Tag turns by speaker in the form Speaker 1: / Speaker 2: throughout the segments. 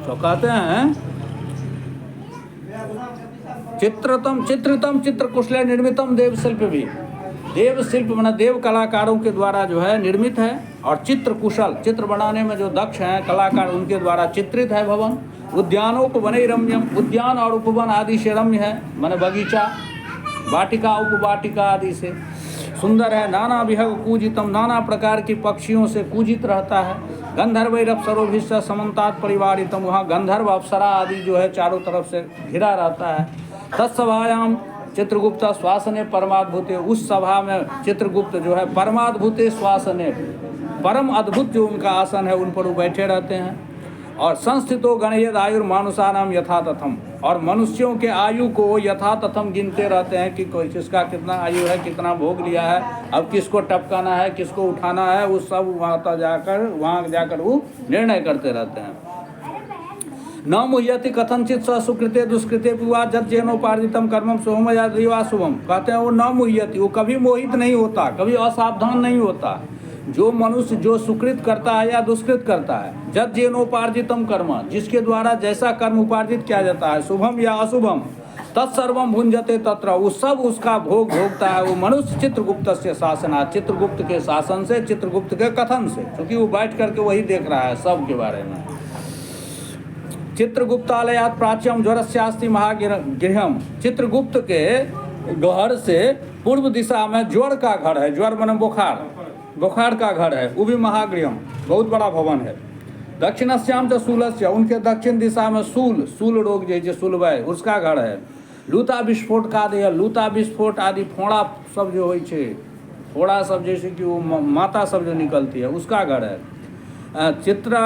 Speaker 1: तो कहते हैं चित्रितम चित्रकुशल निर्मितम देव शिल्प भी। देव शिल्प माना देव कलाकारों के द्वारा जो है निर्मित है, और चित्र कुशल चित्र बनाने में जो दक्ष हैं कलाकार उनके द्वारा चित्रित है भवन। उद्यानोपवने रम्यम, उद्यान और उपवन आदि से रम्य है, माने बगीचा, वाटिका उपवाटिका आदि से सुंदर है। नाना विहग कूजितम, नाना प्रकार की पक्षियों से कूजित रहता है। गंधर्व अप्सरोभिश्च समन्तात परिवारितम, वहाँ गंधर्व अप्सरा आदि जो है चारों तरफ से घिरा रहता है। तत्सभायाम चित्रगुप्त श्वासने परमाद्भुते, उस सभा में चित्रगुप्त जो है परमाद्भुते श्वासने, परम अद्भुत जो उनका आसन है उन पर वो बैठे रहते हैं। और संस्थितो गणयद आयुर्मानुषानाम यथा तथम, और मनुष्यों के आयु को यथा तथम गिनते रहते हैं कि कोई किसका कितना आयु है, कितना भोग लिया है, अब किसको टपकाना है, किसको उठाना है, वो सब वहाँ जाकर वो निर्णय करते रहते हैं। न मुह्यति कथनचित स सुकृते दुष्कृते विवा जज्जैनोपार्जितम कर्मम शुभम या दिवा शुभम, कहते हैं वो न मुह्यति, वो कभी मोहित नहीं होता, कभी असावधान नहीं होता। जो मनुष्य जो सुकृत करता है या दुष्कृत करता है, जज्जैनोपार्जितम कर्म, जिसके द्वारा जैसा कर्म उपार्जित किया जाता है, शुभम या अशुभम, तत्सर्वम भुंजते तत्र, वो सब उसका भोग भोगता है वो मनुष्य चित्रगुप्त से शासनात्, चित्रगुप्त के शासन से, चित्रगुप्त के कथन से, क्योंकि वो बैठ करके वही देख रहा है सब के बारे में। चित्रगुप्तालयात प्राच्यम ज्वरस्यास्ति महागृहम, चित्रगुप्त के घर से पूर्व दिशा में ज्वर का घर है, ज्वर माने बुखार का घर है, वो भी महागृहम बहुत बड़ा भवन है। दक्षिणस्याम च शूलस्य, उनके दक्षिण दिशा में शूल रोग जैसे शूलवय उसका घर है। लूता विस्फोट का दे, लूता विस्फोट आदि फोड़ा सब जो होइ छे, फोड़ा सब जैसे कि वो माता सब जो निकलती है उसका घर है। चित्र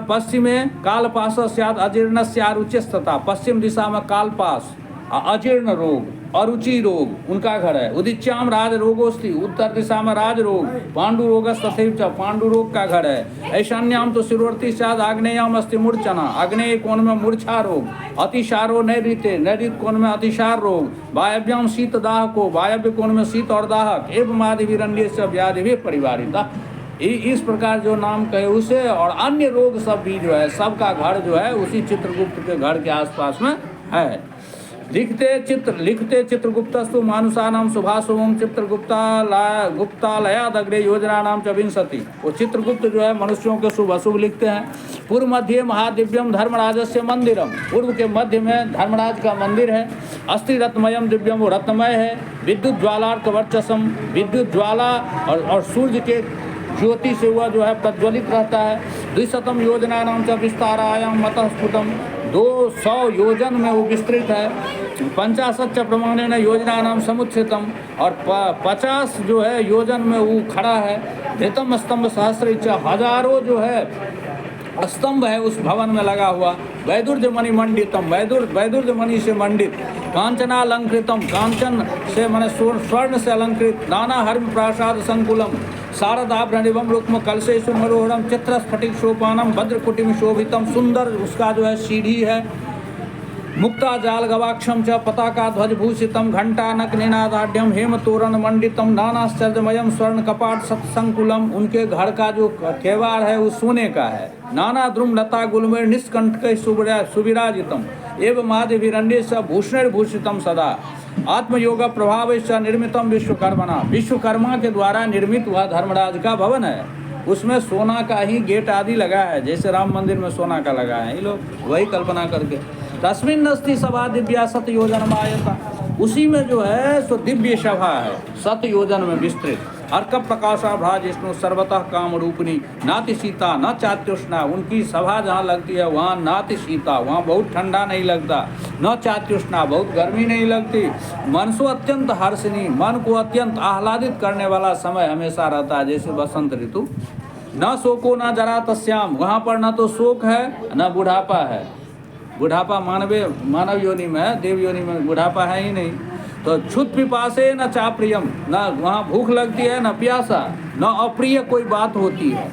Speaker 1: पश्चिमे कालपास स्याद अजीर्णस्य आरुचिस्तता, पश्चिम दिशा में कालपास अजीर्ण रोग, अरुचि रोग उनका घर है। उदिच्याम राज रोगोस्ति, उत्तर दिशा में राज रोग, पांडु रोग तथैव, पांडु रोग का घर है। ईशान्याम तो शिरोवर्ती स्याद आग्नेयाम अस्ति मूर्छना, आग्नेय कोण में मूर्छा रोग। अतिशारो नैऋत्य, नैऋत्य कोण में अतिशार रोग। वायव्याम शीत दाह को, वायव्य कोण में शीत और दाहक। एवं आदि विरण्य से व्याधि भी परिवारिता, इस प्रकार जो नाम कहे उसे, और अन्य रोग सब भी जो है सबका घर जो है उसी चित्रगुप्त के घर के आसपास में है। लिखते चित्रगुप्तस्तु मानुषानाम शुभाशुभम गुप्तालयादग्रे योजनानाम च विंशति, वो चित्रगुप्त जो है मनुष्यों के शुभ अशुभ लिखते हैं। पूर्व मध्य महादिव्यम धर्मराजस्य मंदिरम, पूर्व के मध्य में धर्मराज का मंदिर है। अस्ति रत्नमयम दिव्यम, वो रत्नमय है। विद्युत ज्वालार्क वर्चसम, विद्युत ज्वाला और सूर्य के ज्योति से हुआ जो है प्रज्वलित रहता है। 200 योजना नाम च विस्तारायाम मतः स्फुटम, 200 योजन में वो विस्तृत है। 50 प्रमाणेन योजना नाम समुच्छितम, और 50 जो है योजन में वो खड़ा है। धृतम स्तंभ सहस्र, हजारों जो है स्तंभ है उस भवन में लगा हुआ। वैदुर्य मणि मंडितम, वैदुर्य मणि से मंडित। कांचनालंकृतम, कांचन से माने स्वर्ण से अलंकृत। नाना हर्म प्रासाद संकुलम, शारदाभरणिवम रुक्म कलशेषु मनोहरम चित्रस्फटिक शोभानम भद्रकुटिम शोभितम, सुंदर उसका जो है सीढ़ी है। मुक्ता जाल गवाक्षम च पताका ध्वजभूषितम घंटानक निनादाढ्यम हेम तोरण मंडितम नानाश्चर्यमयम स्वर्ण कपाट सत्संकुलम, उनके घर का जो केवाड़ है वो सोने का है। नाना द्रुम लता गुलमेर निष्कंठ सुविराजितम एवं आदि विरण्य स भूषण भूषितम सदा। आत्मयोग प्रभाव से निर्मितम विश्वकर्मणा, विश्वकर्मा के द्वारा निर्मित हुआ धर्मराज का भवन है। उसमें सोना का ही गेट आदि लगा है, जैसे राम मंदिर में सोना का लगा है, ये लोग वही कल्पना करके। तस्मिन् अस्ति सभा दिव्या सत योजन मायता, उसी में जो है सो दिव्य सभा है 7 योजन में विस्तृत। अर्क प्रकाशा भ्राज विष्णु सर्वतः काम रूपिणी, नाति सीता न चात्युष्णा, उनकी सभा जहाँ लगती है वहाँ नाति सीता, वहाँ बहुत ठंडा नहीं लगता, न चात्युष्णा बहुत गर्मी नहीं लगती। मनसो अत्यंत हर्षिनी, मन को अत्यंत आह्लादित करने वाला समय हमेशा रहता है, जैसे बसंत ऋतु। न शोको न जरा तस्याम, वहाँ पर न तो शोक है न बुढ़ापा है। बुढ़ापा मानव योनि में है, देव योनि में बुढ़ापा है ही नहीं। तो क्षुत पिपासे न चाप्रियम, न वहाँ भूख लगती है न प्यासा, न अप्रिय कोई बात होती है,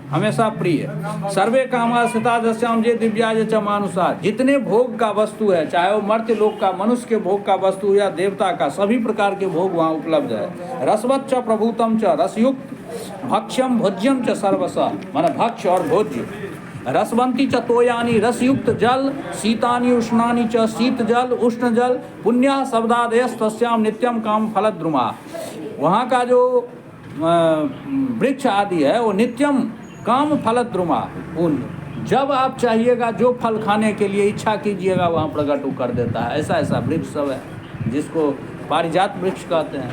Speaker 1: हमेशा प्रिय। सर्वे कामा सिता दस्याम जे दिव्याज च मानुषा, जितने भोग का वस्तु है, चाहे वो मर्त्य लोक का मनुष्य के भोग का वस्तु या देवता का, सभी प्रकार के भोग वहाँ उपलब्ध है। रसवत च प्रभूतम च, रसयुक्त। भक्ष्यम भोज्यम च सर्वसा, माने भक्ष्य और भोज्य। रसवंती च तोयानी रसयुक्त जल, शीतानि उष्णानि च शीत जल उष्ण जल, पुण्य शब्दादयस्तस्याम नित्यम काम फलद्रुमा। वहाँ का जो वृक्ष आदि है वो नित्यम काम फलद्रुमा, उन जब आप चाहिएगा जो फल खाने के लिए इच्छा कीजिएगा वहाँ प्रकट कर देता है। ऐसा ऐसा वृक्ष सब है जिसको पारिजात वृक्ष कहते हैं।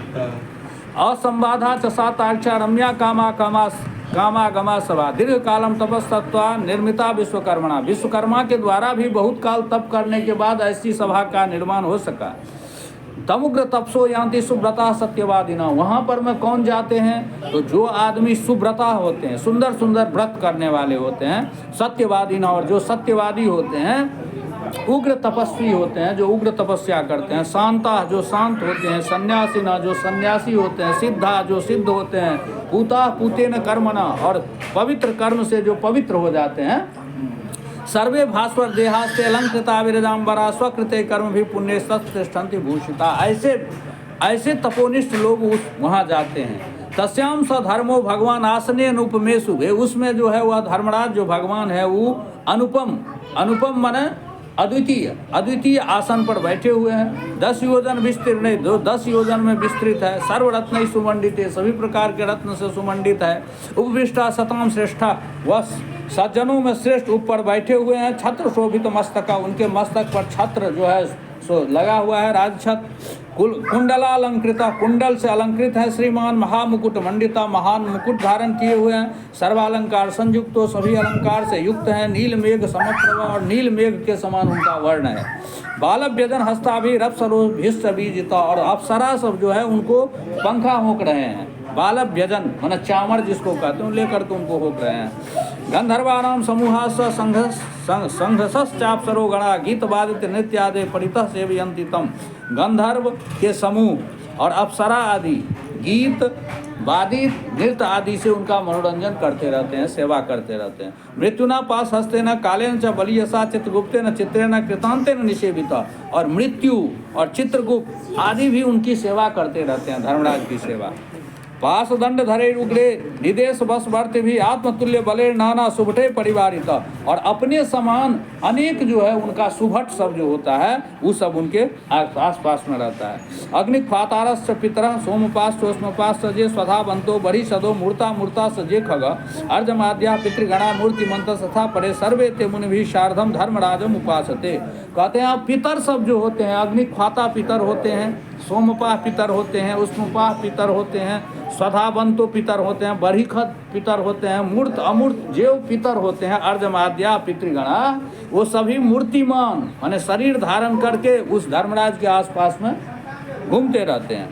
Speaker 1: असंबाधा च साताक्षा रम्या कामा गमा सभा, दीर्घ कालम तपस्तत्वा निर्मिता विश्वकर्मणा, विश्वकर्मा के द्वारा भी बहुत काल तप करने के बाद ऐसी सभा का निर्माण हो सका। तमुग्र तपसो यान्ति सुव्रता सत्यवादिना, वहाँ पर में कौन जाते हैं? तो जो आदमी सुव्रता होते हैं, सुंदर सुंदर व्रत करने वाले होते हैं, सत्यवादिना, और जो सत्यवादी होते हैं, उग्र तपस्वी होते हैं जो उग्र तपस्या करते हैं, शांता जो शांत होते हैं, सन्यासीना जो सन्यासी होते हैं, सिद्धा जो सिद्ध होते हैं, पूता पूतेन कर्मणा, और पवित्र कर्म से जो पवित्र हो जाते हैं, सर्वे भास्वर देहास्ते अलंकृता विरजाम्बरा स्वकृते कर्म भी पुण्य सत्तिष्ठन्ति भूषिता। ऐसे तपोनिष्ठ लोग वहाँ जाते हैं। तस्याम स धर्मो भगवान आसने अनुपमे शुभे, उसमें जो है वह धर्मराज जो भगवान है वो अनुपम माने अद्वितीय आसन पर बैठे हुए हैं। 10 योजन विस्तीर्ण, जो 10 योजन में विस्तृत है। सर्वरत्न सुमंडित है, सभी प्रकार के रत्न से सुमंडित है। उपविष्टा सताम श्रेष्ठा, वह सज्जनों में श्रेष्ठ ऊपर बैठे हुए हैं। छत्र शोभित मस्तका, उनके मस्तक पर छत्र जो है सो लगा हुआ है, राजछत्र। कुंडलालंकृता, कुंडल से अलंकृत है। श्रीमान महामुकुट मंडिता, महान मुकुट धारण किए हुए हैं। सर्वालंकार संयुक्तो, सभी अलंकार से युक्त हैं। नील मेघ समप्रभ, और नील मेघ के समान उनका वर्ण है। बालव व्यजन हस्ताभिर अप्सरो भीष्ट बीजिता, और अप्सरा सब जो है उनको पंखा होक रहे हैं। बालव व्यजन माने चामर जिसको कहते हैं, लेकर के उनको होक रहे हैं। गंधर्वानाम समूहास संघसश्चाप्सरो गणा, गीत वादित नृत्यादि परितः सेवयन्ति तम, गंधर्व के समूह और अप्सरा आदि गीत वादित नृत्य आदि से उनका मनोरंजन करते रहते हैं, सेवा करते रहते हैं। मृत्युना पास हस्ते न कालेन च बलियसा चित्रगुप्ते न चित्रे न कृतांते न निषेविता, और मृत्यु और चित्रगुप्त आदि भी उनकी सेवा करते रहते हैं, धर्मराज की सेवा। पास दंड धरे उग्रे निदेश बस वर्त भी आत्मतुल्य बले नाना सुभटे परिवारिता, और अपने समान अनेक जो है उनका सुभट सब जो होता है वो सब उनके आस पास में रहता है। अग्नि फातारस पितर सोमपास सोष्मपास सजे स्वधा बंतो बड़ी सदो मूर्ता सजे खग, अर्जमाद्या पितृगणा मूर्ति मंत्र तथा परे सर्वे ते मुनि भी शार्धम धर्मराजम उपासते। कहते हैं पितर सब जो होते हैं, अग्नि फाता पितर होते हैं, सोमपाह पितर होते हैं, उष्मपाह पितर होते हैं, स्वधाबंतो पितर होते हैं, बरीखत पितर होते हैं, मूर्त अमूर्त जेव पितर होते हैं, अर्जमाद्या पितृगणा, वो सभी मूर्तिमान माने शरीर धारण करके उस धर्मराज के आसपास में घूमते रहते हैं।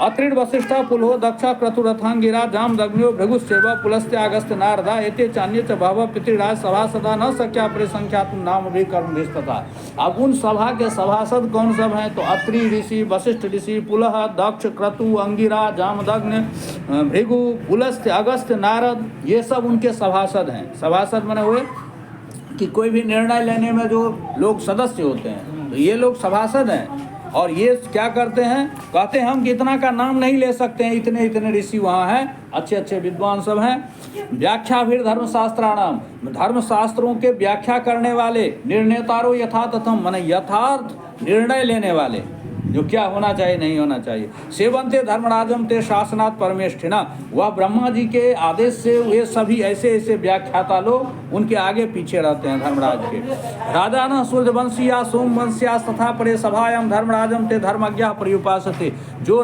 Speaker 1: अत्रिड वशिष्ठा पुलहो दक्षा क्रतुरथांगिरा जाम दग्न्यो भृगुसेवा पुलस्त्य अगस्त्य नारदा एते चान्य च भव पितृराज सभासदा न सक्या परिसंख्यात नाम भी कर्म विस्तता। अब उन सभा के सभासद कौन सब हैं? तो अत्रि ऋषि, वशिष्ठ ऋषि, पुलह, दक्ष, क्रतु, अंगिरा, जामदग्न, भृगु, पुलस्त्य, अगस्त्य, नारद, ये सब उनके सभासद हैं। सभासद बने हुए कि कोई भी निर्णय लेने में जो लोग सदस्य होते हैं तो ये लोग सभासद हैं। और ये क्या करते हैं? कहते हैं हम इतना का नाम नहीं ले सकते हैं, इतने इतने ऋषि वहाँ हैं, अच्छे अच्छे विद्वान सब हैं। व्याख्या भी धर्मशास्त्राणाम, धर्मशास्त्रों के व्याख्या करने वाले। निर्णेतारो यथातथम माने यथार्थ निर्णय लेने वाले, जो क्या होना चाहिए नहीं होना चाहिए। सेवंते धर्मराजम ते शासनात् परमेष्ठिना, वह ब्रह्मा जी के आदेश से वे सभी ऐसे ऐसे व्याख्याता लोग उनके आगे पीछे रहते हैं धर्मराज के। राजा न सूर्यवंशिया सोमवंशिया तथा परे सभायाम धर्मराजम ते धर्मज्ञा पर्युपासते, जो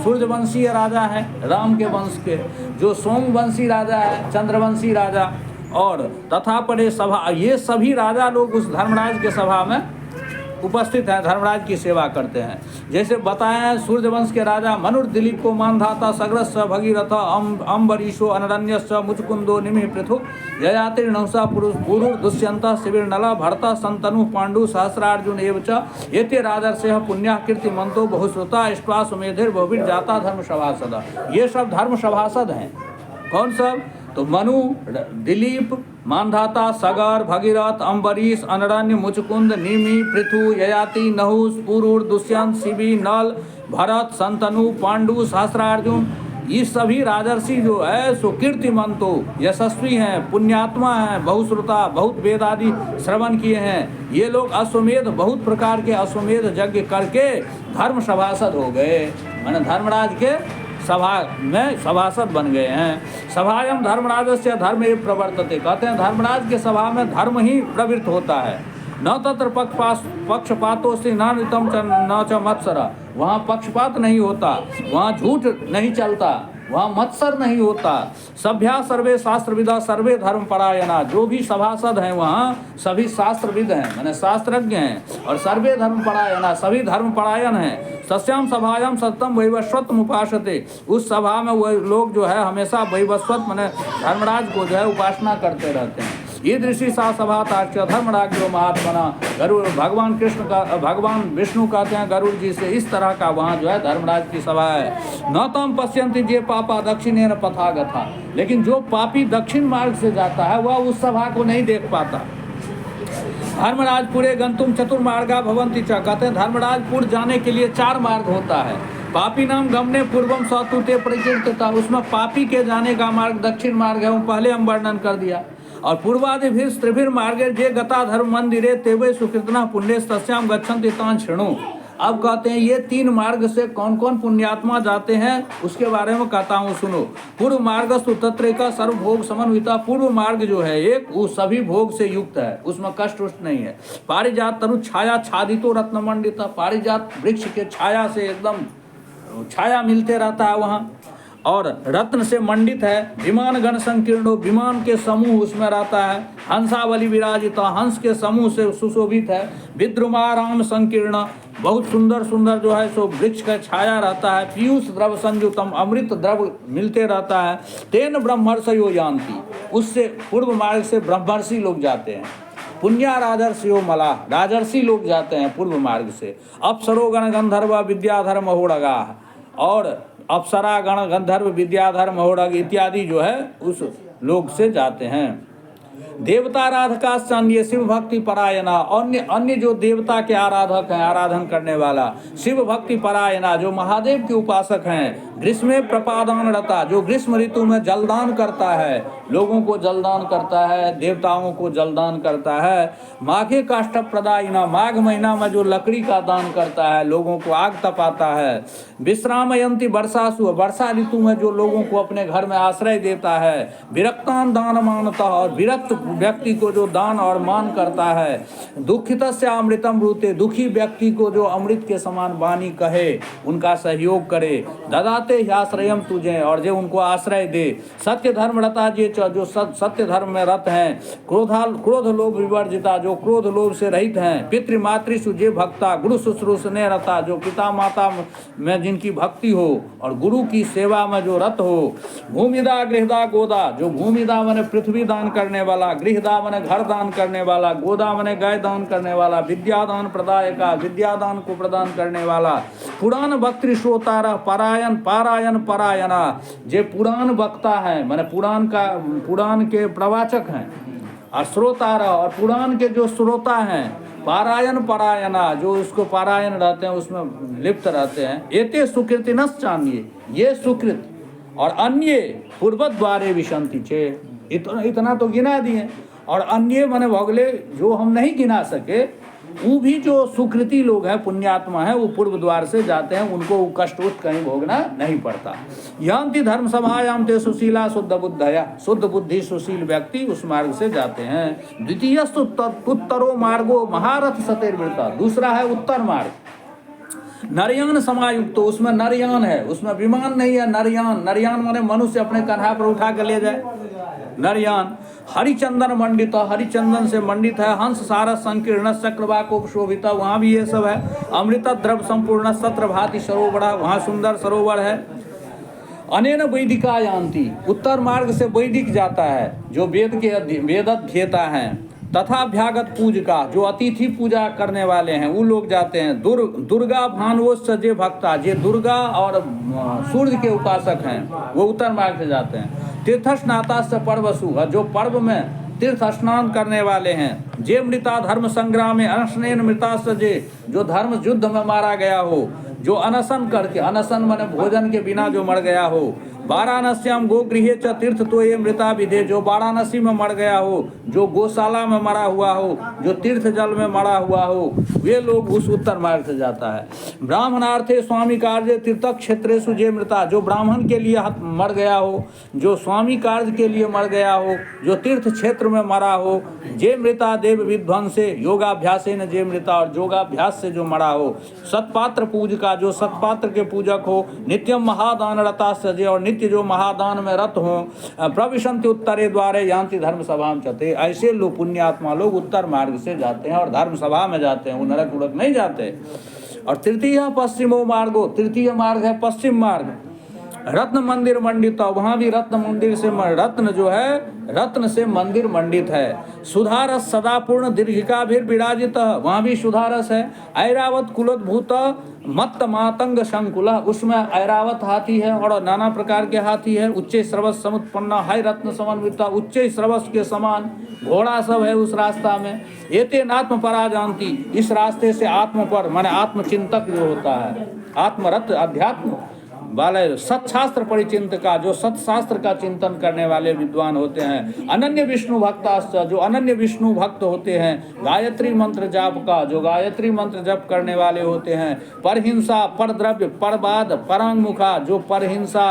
Speaker 1: सूर्यवंशीय राजा है राम के वंश के, जो सोमवंशी राजा है चंद्रवंशी राजा, और तथा परे सभा, ये सभी राजा लोग उस धर्मराज के सभा में उपस्थित हैं, धर्मराज की सेवा करते हैं। जैसे बताया सूर्यवंश के राजा मनुर दिलीप को मानधाता सग्रस भगीरथ अम्बरीशो अनरण्यश्च मुचकुंदो निमि पृथु ययातिर नौसा पुरुष दुष्यंत शिविर नला भरता संतनु पांडु सहस्रार्जुन एवं एते राजर्षय पुण्या कीर्तिमंतो बहुश्रुता इष्ट्वा सुमेधिर बहुवीर जाता धर्म सभासद। ये सब धर्म सभासद हैं। कौन सब? तो मनु, दिलीप, मानधाता, सगर, भगीरथ, अम्बरीश, अनरण्य, मुचकुंद, निमि, पृथु, ययाति, नहुस, पुरुर, दुष्यंत, शिबी, नल, भरत, संतनु, पांडु, सहस्रार्जुन, ये सभी राजर्षि जो है सो कीर्तिमंतो यशस्वी हैं, पुण्यात्मा हैं, बहुश्रुता, बहुत वेद आदि श्रवण किए हैं। ये लोग अश्वमेध, बहुत प्रकार के अश्वमेध यज्ञ करके धर्म सभासद हो गए, माने धर्मराज के सभा में सभासद बन गए हैं। सभायम धर्मराजस्य धर्म एव प्रवर्तते, कहते हैं धर्मराज के सभा में धर्म ही प्रवृत्त होता है। न तत्र पक्षपातोस्ति न नृतम न च मत्सर, वहाँ पक्षपात नहीं होता, वहाँ झूठ नहीं चलता, वहाँ मत्सर नहीं होता। सभ्या सर्वे शास्त्रविदा सर्वे धर्मपरायणा, जो भी सभासद हैं वहाँ सभी शास्त्रविद हैं, माने शास्त्रज्ञ हैं, और सर्वे धर्मपरायणा, सभी धर्मपरायण हैं। सस्याम सभायाम सत्यम वैवस्वतम उपासते, उस सभा में वो लोग जो है हमेशा वैवस्वत माने धर्मराज को जो है उपासना करते रहते हैं। ईदृशी सा सभा ताक्ष धर्मराज्यो महात्मना, गरुड़ भगवान कृष्ण का, भगवान विष्णु कहते हैं गरुड़ जी से, इस तरह का वहाँ जो है धर्मराज की सभा है। न तम पश्यंति जे पापा दक्षिणेन पथागथा, लेकिन जो पापी दक्षिण मार्ग से जाता है वह उस सभा को नहीं देख पाता। धर्मराजपुरे गंतुम चतुर्मार्गा भवंति च, कहते हैं धर्मराजपुर जाने के लिए 4 मार्ग होता है। पापी नाम गमने पूर्वम सतुते प्रकीर्तिता, उसमें पापी के जाने का मार्ग दक्षिण मार्ग है, वो पहले हम वर्णन कर दिया। और पूर्वादिभिर त्रिभिर मार्गे जे गता धर्म मंदिरे तेवे सुकृतना पुण्य तस्याम गच्छन्ति तान् शृणु। अब कहते हैं ये 3 मार्ग से कौन कौन पुण्यात्मा जाते हैं उसके बारे में कहता हूँ, सुनो। पूर्व मार्ग सुतत्रे का सर्वभोग समन्विता, पूर्व मार्ग जो है एक वो सभी भोग से युक्त है, उसमें कष्ट उष्ट नहीं है। पारिजात तनु छाया छादितो रत्नमंडिता, पारिजात वृक्ष के छाया से एकदम छाया मिलते रहता है वहाँ, और रत्न से मंडित है। विमान गण संकीर्णो, विमान के समूह उसमें रहता है। हंसावली विराजिता, हंस के समूह से सुशोभित है। विद्रुमाराम संकीर्ण, बहुत सुंदर सुंदर जो है सो वृक्ष का छाया रहता है। पीयूष द्रव संयुतम, अमृत द्रव मिलते रहता है। तेन ब्रह्मर्षयो यान्ति, उससे पूर्व मार्ग से ब्रह्मर्षि लोग जाते हैं। पुण्या राजर्षियो मला, राजर्षि लोग जाते हैं पूर्व मार्ग से। अप्सरो गण गंधर्व विद्याधर महोड़गा, और अप्सरा गण गंधर्व विद्याधर महोड़ग इत्यादि जो है उस लोग से जाते हैं। देवताराधका अन्य शिव भक्ति परायणा, अन्य जो देवता के आराधक हैं, आराधन करने वाला। शिव भक्ति परायणा, जो महादेव के उपासक हैं। ग्रीष्म प्रपादान रता, जो ग्रीष्म ऋतु में जलदान करता है, लोगों को जलदान करता है, देवताओं को जलदान करता है। माघे काष्ठ प्रदायिना, माघ महीना में जो लकड़ी का दान करता है, लोगों को आग तपाता है। विश्रामयंती वर्षासु, वर्षा ऋतु में जो लोगों को अपने घर में आश्रय देता है। विरक्तान दान मानता, और विरक्त व्यक्ति को जो दान और मान करता है। दुखितस्य अमृतम ब्रूते, दुखी व्यक्ति को जो अमृत के समान वाणी कहे, उनका सहयोग करे। ददाते ह्याश्रयम तुझे, और जो उनको आश्रय दे। सत्य धर्म रता जे, जो सत्य धर्म में रत हैं। क्रोध लोभ विवर्जिता, जो क्रोध लोभ से रहित हैं। पितृमातृषु जे भक्ता, गुरु शुश्रूषणे रता, जो पिता माता में जिनकी भक्ति हो और गुरु की सेवा में जो रत हो। भूमिदा गृहदा गोदा, जो भूमिदा माने पृथ्वी दान करने वाला, गृहदा माने घर दान करने वाला, गोदा माने गाय दान करने वाला। विद्यादान प्रदायका, विद्यादान को प्रदान करने वाला। पुराण भक्ति श्रोतारा पारायण परायणा, जे पुराण वक्ता है माने पुराण के प्रवाचक हैं। और श्रोतारा, और पुराण के जो श्रोता हैं। पारायण परायणा, जो उसको पारायण रहते हैं उसमें लिप्त रहते हैं। एते सुकृतिनश्च अन्ये, ये सुकृत और अन्य पूर्वद्वारे विशंति छे, इतना तो गिना दिए। और अन्य माने भोगले जो हम नहीं गिना सके, वो भी जो सुकृति लोग हैं, पुण्यात्मा हैं, वो पूर्व द्वार से जाते हैं, उनको कष्ट उष्ट कहीं भोगना नहीं पड़ता। यान्ति धर्म सभायाम ते सुशीला शुद्ध बुद्धया, शुद्ध बुद्धि सुशील व्यक्ति उस मार्ग से जाते हैं। द्वितीय उत्तरो मार्गो महारथ सतेर्वृता, दूसरा है उत्तर मार्ग। नरयान समायुक्त, तो उसमें नरयान है, उसमें विमान नहीं है। नरयान माने मनुष्य अपने कंधा पर उठा कर ले जाए, नरयान। हरिचंदन मंडित, हरिचंदन से मंडित है। हंस सारस संकीर्ण चक्रवाको शोभिता, वहाँ भी ये सब है। अमृत द्रव संपूर्ण सत्र भाति सरोवरा, वहाँ सुंदर सरोवर है। अनेन वैदिका यान्ति, उत्तर मार्ग से वैदिक जाता है, जो वेदध्येता हैं। तथा अभ्यागत पूजका, जो अतिथि पूजा करने वाले हैं, वो लोग जाते हैं। दुर्गा भानुवोत्स जे भक्ता, जे दुर्गा और सूर्य के उपासक हैं, वो उत्तर मार्ग से जाते हैं। तीर्थस्नातास्य पर्वसु, जो पर्व में तीर्थ स्नान करने वाले हैं। जे मृता धर्म संग्राम में अनशनेन मृतास्य जे, जो धर्म युद्ध में मारा गया हो, जो अनशन करके, अनशन माने भोजन के बिना जो मर गया हो। वाराणस्याम गोगृहे च तीर्थ तो ये मृता विधे, जो वाराणसी में मर गया हो, जो गौशाला में मरा हुआ हो, जो तीर्थ जल में मरा हुआ हो, वे लोग उस उत्तर मार्ग से जाता है। ब्राह्मणार्थे स्वामी कार्य तीर्थ क्षेत्रेषु जे मृता, जो ब्राह्मण के लिए मर गया हो, जो स्वामी कार्य के लिए मर गया हो, जो तीर्थ क्षेत्र में मरा हो, जे मृता देव विध्वंसे योगाभ्यासेन जे मृता, और योगाभ्यास से जो मरा हो, सत्पात्र पूजका, जो सत्पात्र के पूजक हो, नित्यम महादान रता सजे, और नित्य जो महादान में रत हो, प्रविशंति उत्तरे द्वारे यान्ति धर्म सभा में चते, ऐसे लोग पुण्यात्मा लोग उत्तर मार्ग से जाते हैं और धर्म सभा में जाते हैं, वो नरक उड़क नहीं जाते। और तृतीय पश्चिमो मार्गो, तृतीय मार्ग है पश्चिम मार्ग, रत्न मंदिर मंडित, वहाँ भी रत्न मंदिर से रत्न जो है रत्न से मंदिर मंडित है। सुधारस सदा पूर्ण दीर्घिका भी विराजित, वहाँ भी सुधारस है। ऐरावत कुलोद्भूत मत्त मातंग शंकुल, उसमें ऐरावत हाथी है और नाना प्रकार के हाथी है। उच्च श्रवस समुत्पन्न है रत्न समन्वित, उच्च श्रवस के समान घोड़ा सब है उस रास्ता में। एते आत्म परा जानती, इस रास्ते से आत्म पर माने आत्मचिंतक जो होता है, आत्मरत अध्यात्म वाले सत्शास्त्र परिचिंतक का, जो सत्शास्त्र का चिंतन करने वाले विद्वान होते हैं। अनन्य विष्णु भक्ताश्च, जो अनन्य विष्णु भक्त होते हैं। गायत्री मंत्र जाप का, जो गायत्री मंत्र जप करने वाले होते हैं। परहिंसा परद्रव्य परवाद परांगमुखा, जो परहिंसा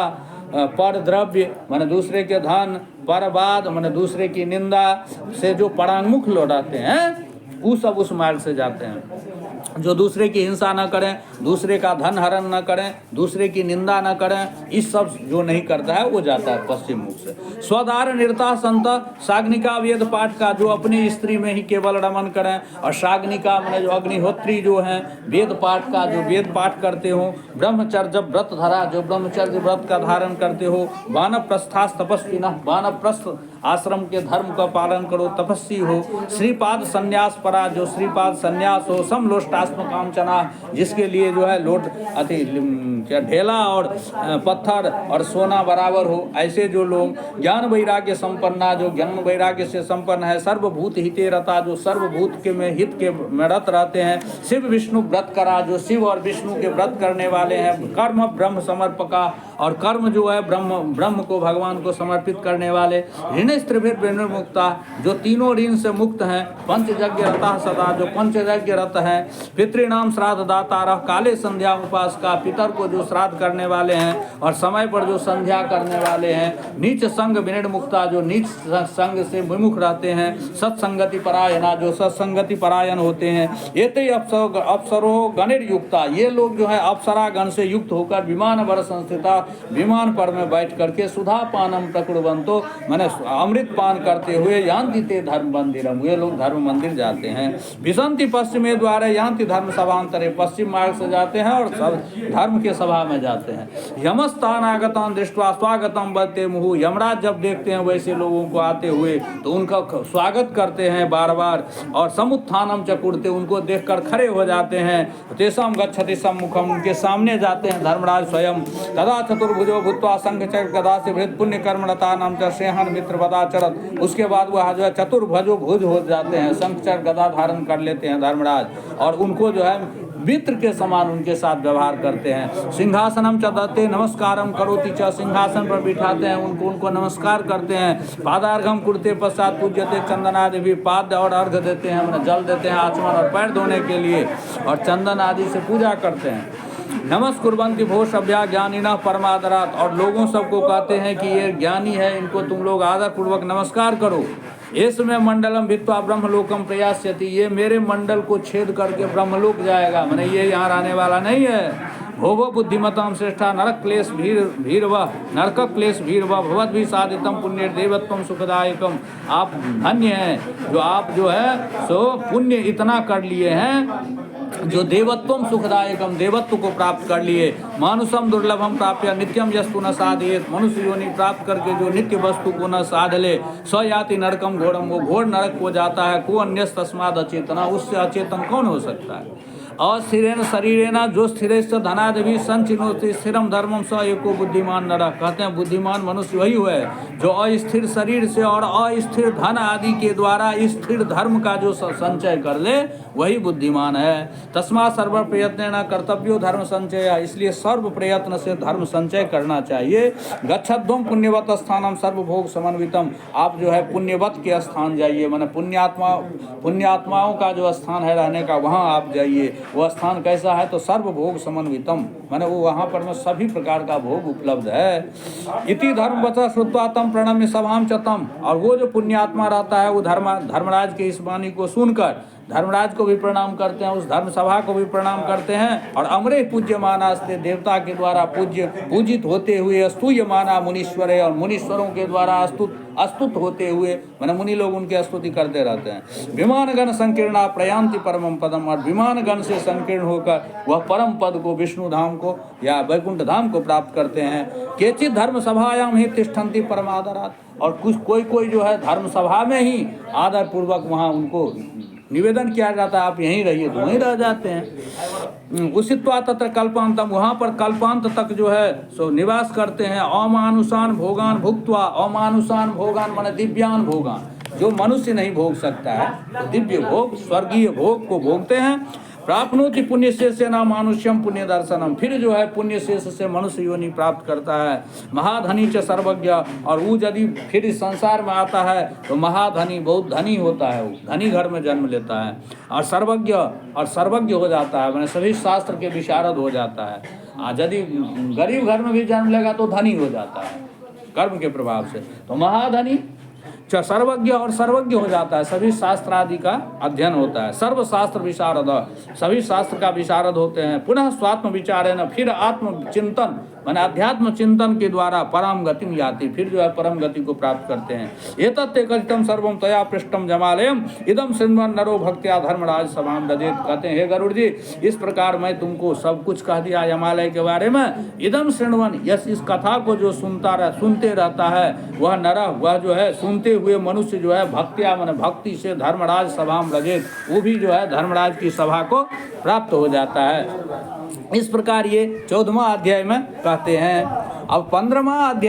Speaker 1: पर द्रव्य माने दूसरे के धन, परवाद माने दूसरे की निंदा से जो परांगमुख लौटाते हैं, वो सब उस मार्ग से जाते हैं। जो दूसरे की हिंसा न करें, दूसरे का धन हरण न करें, दूसरे की निंदा न करें, इस सब जो नहीं करता है वो जाता है पश्चिम मुख से। स्वदार निर्ता संत साग्निका वेद पाठ का, जो अपनी स्त्री में ही केवल रमन करें। और साग्निका माने जो अग्निहोत्री जो हैं, वेद पाठ का, जो वेद पाठ करते हो। ब्रह्मचर्य व्रत धरा, जो ब्रह्मचर्य व्रत का धारण करते हो। वानप्रस्थास तपस्वी न, वानप्रस्थ आश्रम के धर्म का पालन करो, तपस्वी हो। श्रीपाद संन्यास परा, जो श्रीपाद संन्यास हो। समलोष्टास्म कामचना, जिसके लिए जो है लोट अति क्या ढेला और पत्थर और सोना बराबर हो, ऐसे जो लोग। ज्ञान वैराग्य संपन्ना, जो ज्ञान वैराग्य से संपन्न है। सर्वभूत हिते रता, जो सर्वभूत के में हित के में रत रहते हैं। शिव विष्णु व्रत करा, जो शिव और विष्णु के व्रत करने वाले हैं। कर्म ब्रह्म समर्पका, और कर्म जो है ब्रह्म को भगवान को समर्पित करने वाले। ऋण स्त्रिभिर विनिर्मुक्ता, जो तीनों ऋण से मुक्त हैं। पंचयज्ञ रता सदा, जो पंचयज्ञ रत है। पितृनाम श्राद्ध दाता रह, काले संध्या उपास का, पितर को जो श्राद्ध करने वाले हैं और समय पर जो संध्या करने वाले हैं। नीच संग विनिर्मुक्ता, जो नीच संग से विमुख रहते हैं। सत्संगति परायणा, जो सत्संगति परायण होते हैं। एते अप्सरो गणिर युक्ता, ये लोग जो है अप्सरा गण से युक्त होकर विमान वर संस्थिता, विमान पर में बैठ करके सुधा पानम प्रकुर्वंतो, मैंने अमृत पान करते हुए यान्ति ते धर्म मंदिरम, वे लोग धर्म मंदिर जाते हैं। विसंति पश्चिमे द्वारे यान्ति धर्म सभांतरे, पश्चिम मार्ग से जाते हैं और सब धर्म के सभा में जाते हैं। यमस्तानागतान दृष्ट्वा स्वागतम बदते मुहु, यमराज जब देखते हैं वैसे लोगों को आते हुए तो उनका स्वागत करते हैं बार बार। और समुत्थानम चकुरते, उनको देखकर खड़े हो जाते हैं। तेसम गच्छति सम्मुखम, उनके सामने जाते हैं धर्मराज स्वयं। तदा चतुर्भुजो भूत्वा संघ चक्र गदा से भृत पुण्य कर्मरता नाम च सेहन मित्र पदाचरत, उसके बाद वह जो है चतुर्भुजो भुज हो जाते हैं। शंख चक्र गदा धारण कर लेते हैं धर्मराज, और उनको जो है मित्र के समान उनके साथ व्यवहार करते हैं। सिंहासनम च दत्ते नमस्कारम करोति च, सिंहासन पर बिठाते हैं उनको नमस्कार करते हैं। पादार्घम कुर्ते पश्चात पूज्यते चंदनादि भी, पाद और अर्घ देते हैं, हमने जल देते हैं आचमन और पैर धोने के लिए, और चंदन आदि से पूजा करते हैं। नमस्कुर्वन्ति भो सभ्या ज्ञानिनः परमादरात्, और लोगों सबको कहते हैं कि ये ज्ञानी है, इनको तुम लोग आदर पूर्वक नमस्कार करो। इसमें मंडलम भित्वा ब्रह्मलोकम प्रयास्यति, ये मेरे मंडल को छेद करके ब्रह्मलोक जाएगा, मैंने ये यहाँ रहने वाला नहीं है। भोगो बुद्धिमताम श्रेष्ठा नरक क्लेश भीर व नरक क्लेश भीर व भगवत भी साधितम पुण्य देवत्वम सुखदायकम, आप धन्य हैं जो आप जो है सो पुण्य इतना कर लिए हैं जो देवत्वम सुखदायकम, देवत्व को प्राप्त कर लिए। मानुषम दुर्लभम प्राप्य नित्यम यस्तु न साधयेत, मनुष्य योनि प्राप्त करके जो नित्य वस्तु को न साध ले। स्वयाति नरकम घोरम, वो घोर नरक को जाता है। को अन्य तस्माद अचेतना, उससे अचेतन कौन हो सकता है। अस्थिरेण शरीरेण जो स्थिरेश्च धनादि संचिनोति स्थिरम धर्मम स एको बुद्धिमान नरः। कहते हैं बुद्धिमान मनुष्य वही हुआ है जो अस्थिर शरीर से और अस्थिर धन आदि के द्वारा स्थिर धर्म का जो संचय कर ले वही बुद्धिमान है। तस्मा सर्व प्रयत्न कर्तव्यो धर्म संचय, इसलिए सर्व प्रयत्न से धर्म संचय करना चाहिए। गच्छध्वम पुण्यवत स्थानम सर्वभोग समन्वितम, आप जो है पुण्यवत के स्थान जाइए, माने पुण्यात्माओं का जो स्थान है रहने का वहाँ आप जाइए। वह स्थान कैसा है तो सर्वभोग समन्वितम, माने वो वहाँ पर में सभी प्रकार का भोग उपलब्ध है। इति धर्मवत श्रुत्वा तम प्रणम्य सभाम चतम, और वो जो पुण्यात्मा रहता है वो धर्मराज के इस वाणी को सुनकर धर्मराज को भी प्रणाम करते हैं, उस धर्म सभा को भी प्रणाम करते हैं। और अमरे पूज्य मानास्ते, देवता के द्वारा पूजित होते हुए अस्तुय माना मुनीश्वर, और मुनीश्वरों के द्वारा अस्तुत होते हुए माने मुनि लोग उनकी स्तुति करते रहते हैं। विमान गण संकीर्णा प्रयांति परमम पदम, और विमान गण से संकीर्ण होकर वह परम पद को विष्णु धाम को या वैकुंठ धाम को प्राप्त करते हैं। केचित धर्म सभायाम ही तिष्ठन्ति परमादरात्, और कोई जो है धर्म सभा में ही आदर पूर्वक वहाँ उनको निवेदन किया जाता है आप यहीं रहिए, तो वहीं रह जाते हैं। उसित्वा तत्र कल्पांतम, वहाँ पर कल्पांत तक जो है सो निवास करते हैं। अमानुषान भोगान भुक्त्वा, अमानुषान भोगान माने दिव्यान भोगान, जो मनुष्य नहीं भोग सकता है दिव्य भोग स्वर्गीय भोग को भोगते हैं। प्राप्नोति पुण्य शेष ना मानुष्यम पुण्य दर्शनम, फिर जो है पुण्य शेष से मनुष्य योनि प्राप्त करता है। महाधनी च सर्वज्ञ, और वो यदि फिर इस संसार में आता है तो महाधनी बहुत धनी होता है, वो धनी घर में जन्म लेता है। और सर्वज्ञ हो जाता है, मैंने सभी शास्त्र के विशारद हो जाता है। यदि गरीब घर में भी जन्म लेगा तो धनी हो जाता है कर्म के प्रभाव से। तो महाधनी सर्वज्ञ, और सर्वज्ञ हो जाता है, सभी शास्त्र आदि का अध्ययन होता है। सर्वशास्त्र विशारद, सभी शास्त्र का विशारद होते हैं। पुनः स्वात्म विचार है न, फिर आत्मचिंतन माने अध्यात्म चिंतन के द्वारा परम गति में आती, फिर जो है परम गति को प्राप्त करते हैं। एतत्ते कथितम सर्वम तया पृष्ठम जमालयम इदम शृण्वन् नरो भक्त्या धर्मराज सभाम ददेत। कहते हैं हे गरुड़ जी, इस प्रकार मैं तुमको सब कुछ कह दिया यमालय के बारे में। इदम शृण्वन्, यस इस कथा को जो सुनते रहता है वह नर, वह जो है सुनते हुए मनुष्य जो है भक्त्या माने भक्ति से धर्मराज सभाम ददेत, वो भी जो है धर्मराज की सभा को प्राप्त हो जाता है। इस प्रकार ये 14वां अध्याय में कहते हैं। अब 15वां अध्याय